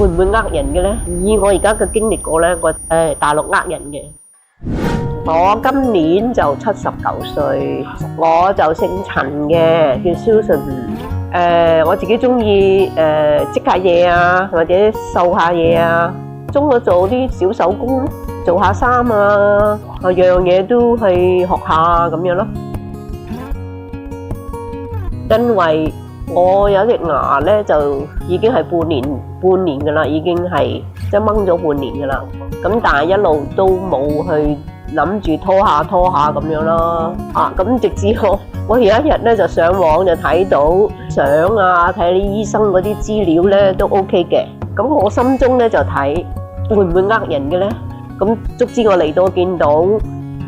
會唔會呃人嘅呢？以我而家嘅經歷過呢，我大陸呃人嘅。我今年就79歲，我就姓陳嘅，叫 Susan。我自己中意織下嘢啊，或者繡下嘢啊，中意做啲小手工，做下衫啊，樣嘢都去學下咁樣咯。因為我有隻牙咧，就已經係半年噶啦，已經係即係掹咗半年噶啦。咁但係一路都冇去諗住拖下咁樣咯。咁直至我有一日咧就上網就睇到相啊，睇啲醫生嗰啲資料咧都 OK 嘅。咁我心中咧就睇會唔會呃人嘅咧？咁卒之我嚟到見到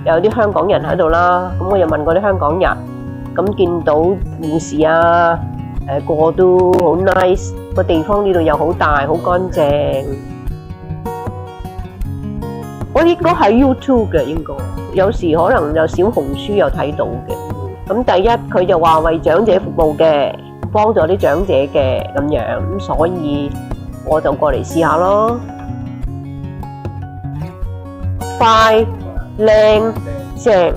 有啲香港人喺度啦，咁我又問過啲香港人，咁見到護士啊。個個都好 nice， 個地方呢度又好大，好乾淨。我應該喺 YouTube 嘅，應該有時可能有小紅書有睇到嘅。咁第一佢就話為長者服務嘅，幫助啲長者嘅咁樣，咁所以我就過嚟試下咯。快、靚、正。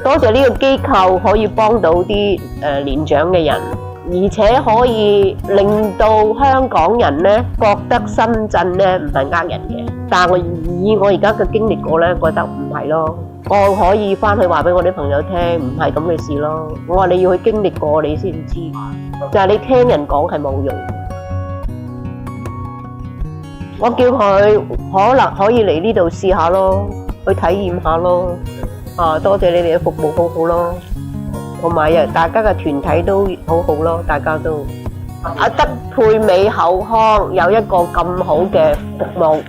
多謝呢個機構可以幫到啲年長嘅人，而且可以令到香港人咧覺得深圳咧唔係呃人嘅。但係以我而家嘅經歷過咧，覺得唔係咯。我可以翻去話俾我啲朋友聽，唔係咁嘅事咯。我話你要去經歷過你先知，就係你聽人講係冇用。我叫佢可能可以嚟呢度試下咯，去體驗下咯。多謝你哋嘅服務好好咯，同埋大家嘅團體都好好咯，大家都德佩美口腔有一個咁好嘅服務。